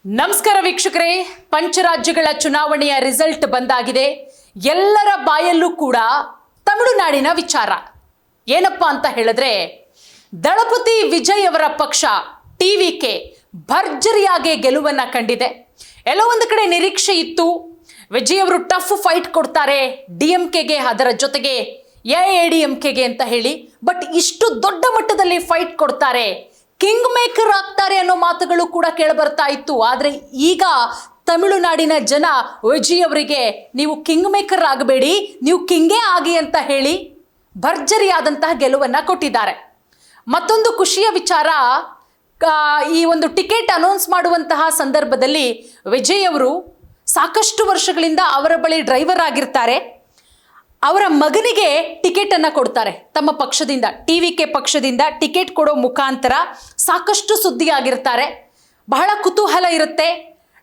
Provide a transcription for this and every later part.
ನಮಸ್ಕಾರ ವೀಕ್ಷಕರೇ, ಪಂಚರಾಜ್ಯಗಳ ಚುನಾವಣೆಯ ರಿಸಲ್ಟ್ ಬಂದಾಗಿದೆ. ಎಲ್ಲರ ಬಾಯಲ್ಲೂ ಕೂಡ ತಮಿಳುನಾಡಿನ ವಿಚಾರ ಏನಪ್ಪಾ ಅಂತ ಹೇಳಿದ್ರೆ, ದಳಪತಿ ವಿಜಯ್ ಅವರ ಪಕ್ಷ ಟಿವಿಕೆ ಭರ್ಜರಿಯಾಗಿ ಗೆಲುವನ್ನ ಕಂಡಿದೆ. ಎಲ್ಲೋ ಒಂದು ಕಡೆ ನಿರೀಕ್ಷೆ ಇತ್ತು, ವಿಜಯ್ ಅವರು ಟಫ್ ಫೈಟ್ ಕೊಡ್ತಾರೆ ಡಿಎಂಕೆಗೆ, ಅದರ ಜೊತೆಗೆ ಎಐಎಡಿಎಂಕೆಗೆ ಅಂತ ಹೇಳಿ. ಬಟ್ ಇಷ್ಟು ದೊಡ್ಡ ಮಟ್ಟದಲ್ಲಿ ಫೈಟ್ ಕೊಡ್ತಾರೆ, ಕಿಂಗ್ ಮೇಕರ್ ಆಗ್ತಾರೆ ಅನ್ನೋ ಮಾತುಗಳು ಕೂಡ ಕೇಳಬರ್ತಾ ಇತ್ತು. ಆದರೆ ಈಗ ತಮಿಳುನಾಡಿನ ಜನ ವಿಜಯ್ ಅವರಿಗೆ ನೀವು ಕಿಂಗ್ ಮೇಕರ್ ಆಗಬೇಡಿ, ನೀವು ಕಿಂಗೇ ಆಗಿ ಅಂತ ಹೇಳಿ ಭರ್ಜರಿಯಾದಂತಹ ಗೆಲುವನ್ನ ಕೊಟ್ಟಿದ್ದಾರೆ. ಮತ್ತೊಂದು ಖುಷಿಯ ವಿಚಾರ, ಈ ಒಂದು ಟಿಕೆಟ್ ಅನೌನ್ಸ್ ಮಾಡುವಂತಹ ಸಂದರ್ಭದಲ್ಲಿ ವಿಜಯ್ ಅವರು ಸಾಕಷ್ಟು ವರ್ಷಗಳಿಂದ ಅವರ ಬಳಿ ಡ್ರೈವರ್ ಆಗಿರ್ತಾರೆ. ಅವರ ಮಗನಿಗೆ ಟಿಕೆಟ್ ಅನ್ನ ಕೊಡ್ತಾರೆ ತಮ್ಮ ಪಕ್ಷದಿಂದ, ಟಿವಿಕೆ ಪಕ್ಷದಿಂದ ಟಿಕೆಟ್ ಕೊಡೋ ಮುಖಾಂತರ ಸಾಕಷ್ಟು ಸುದ್ದಿ ಆಗಿರ್ತಾರೆ. ಬಹಳ ಕುತೂಹಲ ಇರುತ್ತೆ.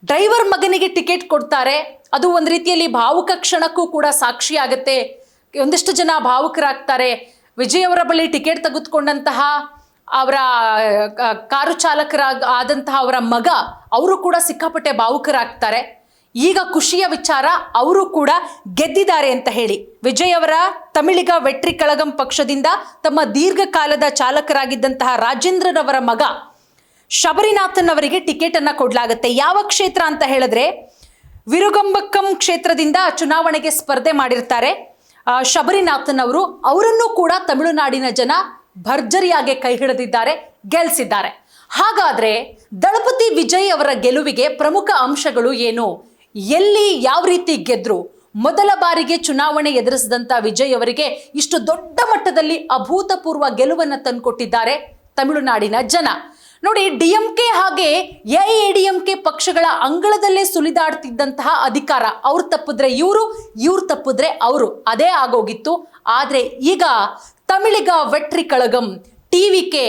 ಡ್ರೈವರ್ ಮಗನಿಗೆ ಟಿಕೆಟ್ ಕೊಡ್ತಾರೆ, ಅದು ಒಂದು ರೀತಿಯಲ್ಲಿ ಭಾವುಕ ಕ್ಷಣಕ್ಕೂ ಕೂಡ ಸಾಕ್ಷಿ ಆಗುತ್ತೆ. ಒಂದಿಷ್ಟು ಜನ ಭಾವುಕರಾಗ್ತಾರೆ. ವಿಜಯ್ ಅವರ ಬಳಿ ಟಿಕೆಟ್ ತೆಗೆದುಕೊಂಡಂತಹ ಅವರ ಕಾರು ಆದಂತಹ ಅವರ ಮಗ, ಅವರು ಕೂಡ ಸಿಕ್ಕಾಪಟ್ಟೆ ಭಾವುಕರಾಗ್ತಾರೆ. ಈಗ ಖುಷಿಯ ವಿಚಾರ, ಅವರು ಕೂಡ ಗೆದ್ದಿದ್ದಾರೆ ಅಂತ ಹೇಳಿ. ವಿಜಯ್ ಅವರ ತಮಿಳಿಗ ವೆಟ್ರಿ ಕಳಗಂ ಪಕ್ಷದಿಂದ ತಮ್ಮ ದೀರ್ಘಕಾಲದ ಚಾಲಕರಾಗಿದ್ದಂತಹ ರಾಜೇಂದ್ರನ್ ಅವರ ಮಗ ಶಬರಿನಾಥನ್ ಅವರಿಗೆ ಟಿಕೆಟ್ ಅನ್ನ ಕೊಡಲಾಗುತ್ತೆ. ಯಾವ ಕ್ಷೇತ್ರ ಅಂತ ಹೇಳಿದ್ರೆ, ವಿರುಗಂಬಕ್ಕಂ ಕ್ಷೇತ್ರದಿಂದ ಚುನಾವಣೆಗೆ ಸ್ಪರ್ಧೆ ಮಾಡಿರ್ತಾರೆ ಶಬರಿನಾಥನ್ ಅವರು. ಅವರನ್ನು ಕೂಡ ತಮಿಳುನಾಡಿನ ಜನ ಭರ್ಜರಿಯಾಗಿ ಕೈ ಹಿಡಿದಿದ್ದಾರೆ, ಗೆಲ್ಲಿಸಿದ್ದಾರೆ. ಹಾಗಾದ್ರೆ ದಳಪತಿ ವಿಜಯ್ ಅವರ ಗೆಲುವಿಗೆ ಪ್ರಮುಖ ಅಂಶಗಳು ಏನು, ಎಲ್ಲಿ ಯಾವ ರೀತಿ ಗೆದ್ರು? ಮೊದಲ ಬಾರಿಗೆ ಚುನಾವಣೆ ಎದುರಿಸಿದಂತ ವಿಜಯ್ ಅವರಿಗೆ ಇಷ್ಟು ದೊಡ್ಡ ಮಟ್ಟದಲ್ಲಿ ಅಭೂತಪೂರ್ವ ಗೆಲುವನ್ನು ತಂದುಕೊಟ್ಟಿದ್ದಾರೆ ತಮಿಳುನಾಡಿನ ಜನ. ನೋಡಿ, ಡಿಎಂಕೆ ಹಾಗೆ ಎಐಎಡಿಎಂಕೆ ಪಕ್ಷಗಳ ಅಂಗಳದಲ್ಲೇ ಸುಲಿದಾಡ್ತಿದ್ದಂತಹ ಅಧಿಕಾರ, ಅವ್ರು ತಪ್ಪಿದ್ರೆ ಇವರು, ಇವ್ರು ತಪ್ಪಿದ್ರೆ ಅವರು, ಅದೇ ಆಗೋಗಿತ್ತು. ಆದ್ರೆ ಈಗ ತಮಿಳಿಗ ವೆಟ್ರಿ ಕಳಗಂ ಟಿವಿಕೆ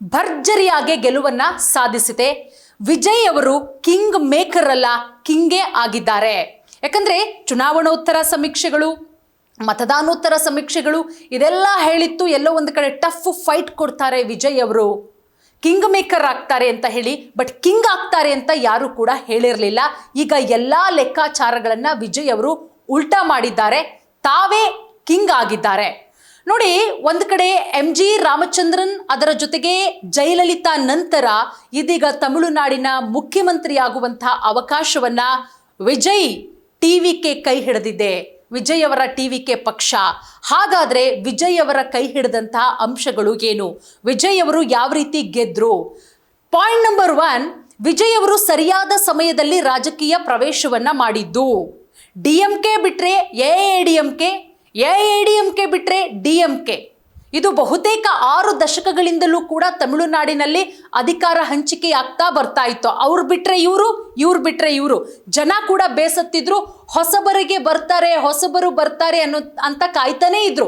ಭರ್ಜರಿಯಾಗಿ ಗೆಲುವನ್ನ ಸಾಧಿಸಿದೆ. ವಿಜಯ್ ಅವರು ಕಿಂಗ್ ಮೇಕರ್ ಅಲ್ಲ, ಕಿಂಗೇ ಆಗಿದ್ದಾರೆ. ಯಾಕಂದ್ರೆ ಚುನಾವಣೋತ್ತರ ಸಮೀಕ್ಷೆಗಳು, ಮತದಾನೋತ್ತರ ಸಮೀಕ್ಷೆಗಳು ಇದೆಲ್ಲ ಹೇಳಿತ್ತು, ಎಲ್ಲೋ ಒಂದು ಕಡೆ ಟಫ್ ಫೈಟ್ ಕೊಡ್ತಾರೆ ವಿಜಯ್ ಅವರು, ಕಿಂಗ್ ಮೇಕರ್ ಆಗ್ತಾರೆ ಅಂತ ಹೇಳಿ. ಬಟ್ ಕಿಂಗ್ ಆಗ್ತಾರೆ ಅಂತ ಯಾರು ಕೂಡ ಹೇಳಿರಲಿಲ್ಲ. ಈಗ ಎಲ್ಲಾ ಲೆಕ್ಕಾಚಾರಗಳನ್ನ ವಿಜಯ್ ಅವರು ಉಲ್ಟಾ ಮಾಡಿದ್ದಾರೆ, ತಾವೇ ಕಿಂಗ್ ಆಗಿದ್ದಾರೆ. ನೋಡಿ, ಒಂದು ಕಡೆ MG ರಾಮಚಂದ್ರನ್, ಅದರ ಜೊತೆಗೆ ಜಯಲಲಿತಾ ನಂತರ ಇದೀಗ ತಮಿಳುನಾಡಿನ ಮುಖ್ಯಮಂತ್ರಿ ಆಗುವಂತಹ ಅವಕಾಶವನ್ನ ವಿಜಯ್ ಟಿವಿಕೆ ಕೈ ಹಿಡಿದಿದೆ, ವಿಜಯ್ ಅವರ ಟಿವಿಕೆ ಪಕ್ಷ. ಹಾಗಾದ್ರೆ ವಿಜಯ್ ಅವರ ಕೈ ಹಿಡಿದಂತಹ ಅಂಶಗಳು ಏನು, ವಿಜಯ್ ಅವರು ಯಾವ ರೀತಿ ಗೆದ್ರು? ಪಾಯಿಂಟ್ ನಂಬರ್ 1, ವಿಜಯ್ ಅವರು ಸರಿಯಾದ ಸಮಯದಲ್ಲಿ ರಾಜಕೀಯ ಪ್ರವೇಶವನ್ನ ಮಾಡಿದ್ದು. ಡಿಎಂಕೆ ಬಿಟ್ರೆ ಎಐಎಡಿಎಂಕೆ ಬಿಟ್ರೆ ಡಿಎಂಕೆ, ಇದು ಬಹುತೇಕ 6 ದಶಕಗಳಿಂದಲೂ ಕೂಡ ತಮಿಳುನಾಡಿನಲ್ಲಿ ಅಧಿಕಾರ ಹಂಚಿಕೆ ಆಗ್ತಾ ಬರ್ತಾ ಇತ್ತು. ಅವ್ರು ಬಿಟ್ರೆ ಇವರು, ಇವ್ರು ಬಿಟ್ರೆ ಇವರು. ಜನ ಕೂಡ ಬೇಸತ್ತಿದ್ರು, ಹೊಸಬರು ಬರ್ತಾರೆ ಅಂತ ಕಾಯ್ತಾನೆ ಇದ್ರು.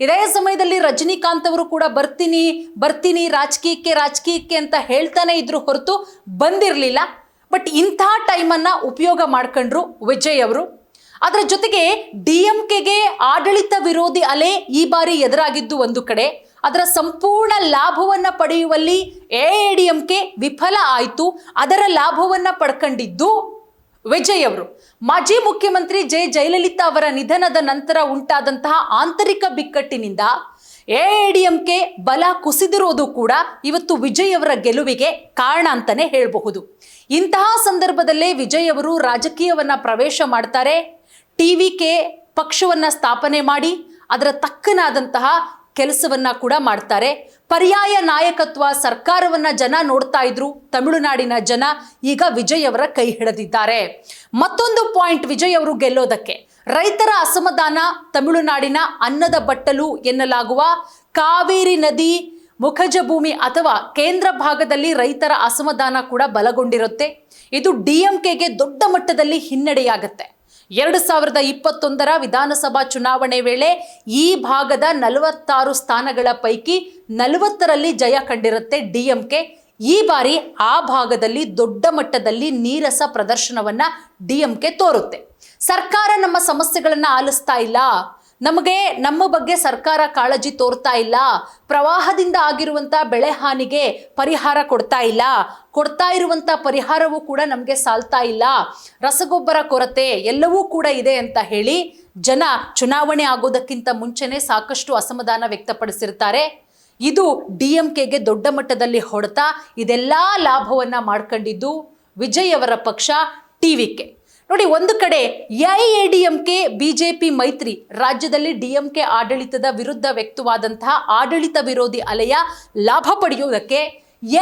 ಇದೇ ಸಮಯದಲ್ಲಿ ರಜನಿಕಾಂತ್ ಅವರು ಕೂಡ ಬರ್ತೀನಿ ರಾಜಕೀಯಕ್ಕೆ ಅಂತ ಹೇಳ್ತಾನೆ ಇದ್ರು, ಹೊರತು ಬಂದಿರಲಿಲ್ಲ. ಬಟ್ ಇಂಥ ಟೈಮನ್ನು ಉಪಯೋಗ ಮಾಡ್ಕೊಂಡ್ರು ವಿಜಯ್ ಅವರು. ಅದರ ಜೊತೆಗೆ ಡಿಎಂಕೆಗೆ ಆಡಳಿತ ವಿರೋಧಿ ಅಲೆ ಈ ಬಾರಿ ಎದುರಾಗಿದ್ದು ಒಂದು ಕಡೆ, ಅದರ ಸಂಪೂರ್ಣ ಲಾಭವನ್ನ ಪಡೆಯುವಲ್ಲಿ ಎಐಎಡಿಎಂಕೆ ವಿಫಲ ಆಯಿತು. ಅದರ ಲಾಭವನ್ನ ಪಡ್ಕೊಂಡಿದ್ದು ವಿಜಯ್ ಅವರು. ಮಾಜಿ ಮುಖ್ಯಮಂತ್ರಿ ಜಯಲಲಿತಾ ಅವರ ನಿಧನದ ನಂತರ ಉಂಟಾದಂತಹ ಆಂತರಿಕ ಬಿಕ್ಕಟ್ಟಿನಿಂದ ಎಐಎಡಿಎಂಕೆ ಬಲ ಕುಸಿದಿರೋದು ಕೂಡ ಇವತ್ತು ವಿಜಯ್ ಅವರ ಗೆಲುವಿಗೆ ಕಾರಣ ಅಂತಾನೆ ಹೇಳಬಹುದು. ಇಂತಹ ಸಂದರ್ಭದಲ್ಲೇ ವಿಜಯ್ ಅವರು ರಾಜಕೀಯವನ್ನ ಪ್ರವೇಶ ಮಾಡ್ತಾರೆ. ಟಿವಿಕೆ ಪಕ್ಷವನ್ನ ಸ್ಥಾಪನೆ ಮಾಡಿ ಅದರ ತಕ್ಕನಾದಂತಹ ಕೆಲಸವನ್ನ ಕೂಡ ಮಾಡ್ತಾರೆ. ಪರ್ಯಾಯ ನಾಯಕತ್ವ ಸರ್ಕಾರವನ್ನ ಜನ ನೋಡ್ತಾ ಇದ್ರು, ತಮಿಳುನಾಡಿನ ಜನ ಈಗ ವಿಜಯ್ ಅವರ ಕೈ ಹಿಡಿದಿದ್ದಾರೆ. ಮತ್ತೊಂದು ಪಾಯಿಂಟ್ ವಿಜಯ್ ಅವರು ಗೆಲ್ಲೋದಕ್ಕೆ, ರೈತರ ಅಸಮಾಧಾನ, ತಮಿಳುನಾಡಿನ ಅನ್ನದ ಬಟ್ಟಲು ಎನ್ನಲಾಗುವ ಕಾವೇರಿ ನದಿ ಮುಖಜ ಭೂಮಿ ಅಥವಾ ಕೇಂದ್ರ ಭಾಗದಲ್ಲಿ ರೈತರ ಅಸಮಾಧಾನ ಕೂಡ ಬಲಗೊಂಡಿರುತ್ತೆ. ಇದು ಡಿಎಂಕೆಗೆ ದೊಡ್ಡ ಮಟ್ಟದಲ್ಲಿ ಹಿನ್ನಡೆಯಾಗುತ್ತೆ. 2021 ವಿಧಾನಸಭಾ ಚುನಾವಣೆ ವೇಳೆ ಈ ಭಾಗದ 46 ಸ್ಥಾನಗಳ ಪೈಕಿ 40ರಲ್ಲಿ ಜಯ ಕಂಡಿರುತ್ತೆ ಡಿಎಂಕೆ. ಈ ಬಾರಿ ಆ ಭಾಗದಲ್ಲಿ ದೊಡ್ಡ ಮಟ್ಟದಲ್ಲಿ ನೀರಸ ಪ್ರದರ್ಶನವನ್ನ ಡಿಎಂಕೆ ತೋರುತ್ತೆ. ಸರ್ಕಾರ ನಮ್ಮ ಸಮಸ್ಯೆಗಳನ್ನ ಆಲಿಸ್ತಾ ಇಲ್ಲ, ನಮಗೆ ನಮ್ಮ ಬಗ್ಗೆ ಸರ್ಕಾರ ಕಾಳಜಿ ತೋರ್ತಾ ಇಲ್ಲ, ಪ್ರವಾಹದಿಂದ ಆಗಿರುವಂಥ ಬೆಳೆ ಹಾನಿಗೆ ಪರಿಹಾರ ಕೊಡ್ತಾ ಇರುವಂಥ ಪರಿಹಾರವೂ ಕೂಡ ನಮಗೆ ಸಾಲ್ತಾ ಇಲ್ಲ, ರಸಗೊಬ್ಬರ ಕೊರತೆ ಎಲ್ಲವೂ ಕೂಡ ಇದೆ ಅಂತ ಹೇಳಿ ಜನ ಚುನಾವಣೆ ಆಗೋದಕ್ಕಿಂತ ಮುಂಚೆನೆ ಸಾಕಷ್ಟು ಅಸಮಾಧಾನ ವ್ಯಕ್ತಪಡಿಸಿರ್ತಾರೆ. ಇದು DMKಗೆ ದೊಡ್ಡ ಮಟ್ಟದಲ್ಲಿ ಹೊಡೆತ. ಇದೆಲ್ಲ ಲಾಭವನ್ನ ಮಾಡ್ಕೊಂಡಿದ್ದು ವಿಜಯ್ ಅವರ ಪಕ್ಷ TVK. ನೋಡಿ, ಒಂದು ಕಡೆ AIADMK BJP ಮೈತ್ರಿ ರಾಜ್ಯದಲ್ಲಿ DMK ಆಡಳಿತದ ವಿರುದ್ಧ ವ್ಯಕ್ತವಾದಂತಹ ಆಡಳಿತ ವಿರೋಧಿ ಅಲೆಯ ಲಾಭ ಪಡೆಯುವುದಕ್ಕೆ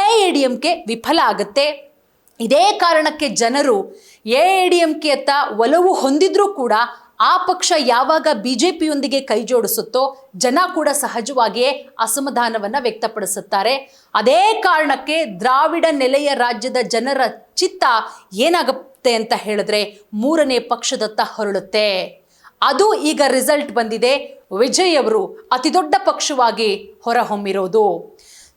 AIADMK ವಿಫಲ ಆಗುತ್ತೆ. ಇದೇ ಕಾರಣಕ್ಕೆ ಜನರು AIADMK ಅತ್ತ ಒಲವು ಹೊಂದಿದ್ರೂ ಕೂಡ ಆ ಪಕ್ಷ ಯಾವಾಗ BJPಯೊಂದಿಗೆ ಕೈ ಜೋಡಿಸುತ್ತೋ ಜನ ಕೂಡ ಸಹಜವಾಗಿಯೇ ಅಸಮಾಧಾನವನ್ನ ವ್ಯಕ್ತಪಡಿಸುತ್ತಾರೆ. ಅದೇ ಕಾರಣಕ್ಕೆ ದ್ರಾವಿಡ ನೆಲೆಯ ರಾಜ್ಯದ ಜನರ ಚಿತ್ತ ಏನಾಗುತ್ತೆ ಅಂತ ಹೇಳಿದ್ರೆ ಮೂರನೇ ಪಕ್ಷದತ್ತ ಹೊರಳುತ್ತೆ. ಅದು ಈಗ ರಿಸಲ್ಟ್ ಬಂದಿದೆ. ವಿಜಯ್ ಅವರು ಅತಿ ದೊಡ್ಡ ಪಕ್ಷವಾಗಿ ಹೊರಹೊಮ್ಮಿರೋದು.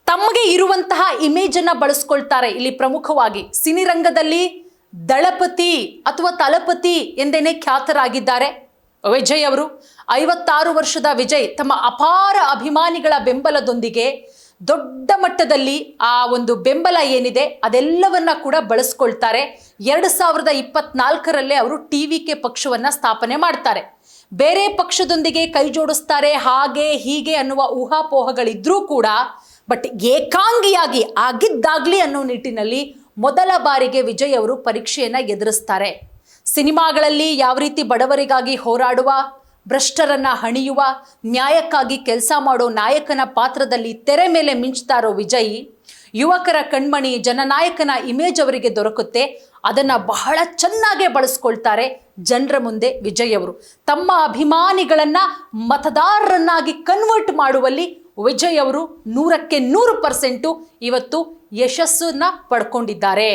ತಮಗೆ ಇರುವಂತಹ ಇಮೇಜ್ ಅನ್ನ ಬಳಸ್ಕೊಳ್ತಾರೆ. ಇಲ್ಲಿ ಪ್ರಮುಖವಾಗಿ ಸಿನಿರಂಗದಲ್ಲಿ ದಳಪತಿ ಅಥವಾ ತಲಪತಿ ಎಂದೇನೆ ಖ್ಯಾತರಾಗಿದ್ದಾರೆ ವಿಜಯ್ ಅವರು. 56 ವರ್ಷದ ವಿಜಯ್ ತಮ್ಮ ಅಪಾರ ಅಭಿಮಾನಿಗಳ ಬೆಂಬಲದೊಂದಿಗೆ ದೊಡ್ಡ ಮಟ್ಟದಲ್ಲಿ ಆ ಒಂದು ಬೆಂಬಲ ಏನಿದೆ ಅದೆಲ್ಲವನ್ನ ಕೂಡ ಬಳಸ್ಕೊಳ್ತಾರೆ. 2024ರಲ್ಲೇ ಅವರು TVK ಪಕ್ಷವನ್ನ ಸ್ಥಾಪನೆ ಮಾಡ್ತಾರೆ. ಬೇರೆ ಪಕ್ಷದೊಂದಿಗೆ ಕೈ ಜೋಡಿಸ್ತಾರೆ ಹಾಗೆ ಹೀಗೆ ಅನ್ನುವ ಊಹಾಪೋಹಗಳಿದ್ರೂ ಕೂಡ ಬಟ್ ಏಕಾಂಗಿಯಾಗಿ ಆಗಿದ್ದಾಗ್ಲಿ ಅನ್ನೋ ನಿಟ್ಟಿನಲ್ಲಿ ಮೊದಲ ಬಾರಿಗೆ ವಿಜಯ್ ಅವರು ಪರೀಕ್ಷೆಯನ್ನ ಎದುರಿಸ್ತಾರೆ. ಸಿನಿಮಾಗಳಲ್ಲಿ ಯಾವ ರೀತಿ ಬಡವರಿಗಾಗಿ ಹೋರಾಡುವ, ಭ್ರಷ್ಟರನ್ನ ಹಣಿಯುವ, ನ್ಯಾಯಕ್ಕಾಗಿ ಕೆಲಸ ಮಾಡೋ ನಾಯಕನ ಪಾತ್ರದಲ್ಲಿ ತೆರೆ ಮೇಲೆ ಮಿಂಚ್ತಾರೋ ವಿಜಯ್, ಯುವಕರ ಕಣ್ಮಣಿ ಜನನಾಯಕನ ಇಮೇಜ್ ಅವರಿಗೆ ದೊರಕುತ್ತೆ. ಅದನ್ನ ಬಹಳ ಚೆನ್ನಾಗೇ ಬಳಸ್ಕೊಳ್ತಾರೆ ಜನರ ಮುಂದೆ ವಿಜಯ್ ಅವರು. ತಮ್ಮ ಅಭಿಮಾನಿಗಳನ್ನ ಮತದಾರರನ್ನಾಗಿ ಕನ್ವರ್ಟ್ ಮಾಡುವಲ್ಲಿ ವಿಜಯ್ ಅವರು 100ಕ್ಕೆ 100% ಇವತ್ತು ಯಶಸ್ಸನ್ನ ಪಡ್ಕೊಂಡಿದ್ದಾರೆ.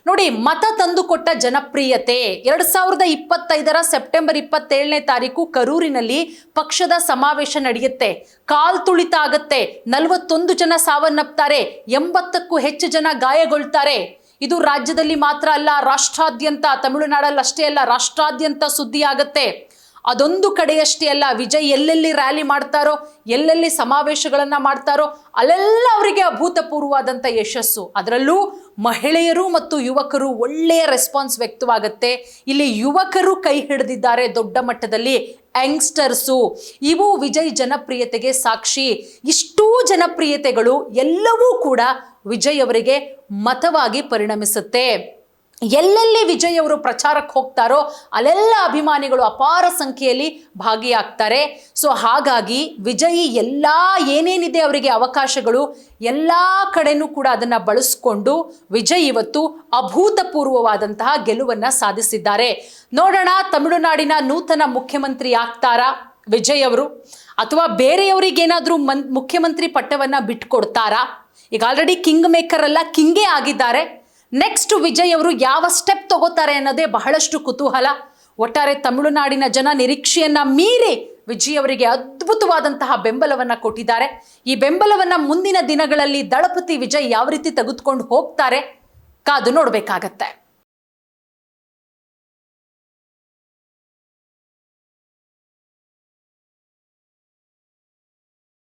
ನೋಡಿ, ಮತ ತಂದುಕೊಟ್ಟ ಜನಪ್ರಿಯತೆ 2025ರ ಸೆಪ್ಟೆಂಬರ್ 27ನೇ ತಾರೀಕು ಕರೂರಿನಲ್ಲಿ ಪಕ್ಷದ ಸಮಾವೇಶ ನಡೆಯುತ್ತೆ. ಕಾಲ್ ತುಳಿತ ಆಗತ್ತೆ. 41 ಜನ ಸಾವನ್ನಪ್ತಾರೆ, 80ಕ್ಕೂ ಹೆಚ್ಚು ಜನ ಗಾಯಗೊಳ್ತಾರೆ. ಇದು ರಾಜ್ಯದಲ್ಲಿ ಮಾತ್ರ ಅಲ್ಲ, ರಾಷ್ಟ್ರಾದ್ಯಂತ, ತಮಿಳುನಾಡಲ್ಲಿ ಅಷ್ಟೇ ಅಲ್ಲ, ರಾಷ್ಟ್ರಾದ್ಯಂತ ಸುದ್ದಿ ಆಗತ್ತೆ. ಅದೊಂದು ಕಡೆಯಷ್ಟೇ ಅಲ್ಲ, ವಿಜಯ್ ಎಲ್ಲೆಲ್ಲಿ ರ್ಯಾಲಿ ಮಾಡ್ತಾರೋ, ಎಲ್ಲೆಲ್ಲಿ ಸಮಾವೇಶಗಳನ್ನ ಮಾಡ್ತಾರೋ ಅಲ್ಲೆಲ್ಲ ಅವರಿಗೆ ಅಭೂತಪೂರ್ವವಾದಂಥ ಯಶಸ್ಸು. ಅದರಲ್ಲೂ ಮಹಿಳೆಯರು ಮತ್ತು ಯುವಕರು ಒಳ್ಳೆಯ ರೆಸ್ಪಾನ್ಸ್ ವ್ಯಕ್ತವಾಗುತ್ತೆ. ಇಲ್ಲಿ ಯುವಕರು ಕೈ ಹಿಡಿದಿದ್ದಾರೆ ದೊಡ್ಡ ಮಟ್ಟದಲ್ಲಿ, ಯಂಗ್ಸ್ಟರ್ಸು. ಇವು ವಿಜಯ್ ಜನಪ್ರಿಯತೆಗೆ ಸಾಕ್ಷಿ. ಇಷ್ಟೂ ಜನಪ್ರಿಯತೆಗಳು ಎಲ್ಲವೂ ಕೂಡ ವಿಜಯ್ ಅವರಿಗೆ ಮತವಾಗಿ ಪರಿಣಮಿಸುತ್ತೆ. ಎಲ್ಲೆಲ್ಲಿ ವಿಜಯ್ ಅವರು ಪ್ರಚಾರಕ್ಕೆ ಹೋಗ್ತಾರೋ ಅಲ್ಲೆಲ್ಲ ಅಭಿಮಾನಿಗಳು ಅಪಾರ ಸಂಖ್ಯೆಯಲ್ಲಿ ಭಾಗಿಯಾಗ್ತಾರೆ. ಸೊ ಹಾಗಾಗಿ ವಿಜಯ್ ಎಲ್ಲ ಏನೇನಿದೆ ಅವರಿಗೆ ಅವಕಾಶಗಳು ಎಲ್ಲ ಕಡೆನೂ ಕೂಡ ಅದನ್ನ ಬಳಸ್ಕೊಂಡು ವಿಜಯ್ ಇವತ್ತು ಅಭೂತಪೂರ್ವವಾದಂತಹ ಗೆಲುವನ್ನ ಸಾಧಿಸಿದ್ದಾರೆ. ನೋಡೋಣ, ತಮಿಳುನಾಡಿನ ನೂತನ ಮುಖ್ಯಮಂತ್ರಿ ಆಗ್ತಾರಾ ವಿಜಯ್ ಅವರು, ಅಥವಾ ಬೇರೆಯವರಿಗೇನಾದ್ರೂ ಮುಖ್ಯಮಂತ್ರಿ ಪಟ್ಟವನ್ನ ಬಿಟ್ಕೊಡ್ತಾರಾ? ಈಗ ಆಲ್ರೆಡಿ ಕಿಂಗ್ ಮೇಕರ್ ಅಲ್ಲ, ಕಿಂಗೇ ಆಗಿದ್ದಾರೆ. ನೆಕ್ಸ್ಟ್ ವಿಜಯ್ ಅವರು ಯಾವ ಸ್ಟೆಪ್ ತಗೋತಾರೆ ಅನ್ನೋದೇ ಬಹಳಷ್ಟು ಕುತೂಹಲ. ಒಟ್ಟಾರೆ ತಮಿಳುನಾಡಿನ ಜನ ನಿರೀಕ್ಷೆಯನ್ನ ಮೀರಿ ವಿಜಯ್ ಅವರಿಗೆ ಅದ್ಭುತವಾದಂತಹ ಬೆಂಬಲವನ್ನ ಕೊಟ್ಟಿದ್ದಾರೆ. ಈ ಬೆಂಬಲವನ್ನ ಮುಂದಿನ ದಿನಗಳಲ್ಲಿ ದಳಪತಿ ವಿಜಯ್ ಯಾವ ರೀತಿ ತೆಗೆದುಕೊಂಡು ಹೋಗ್ತಾರೆ ಕಾದು ನೋಡ್ಬೇಕಾಗತ್ತೆ.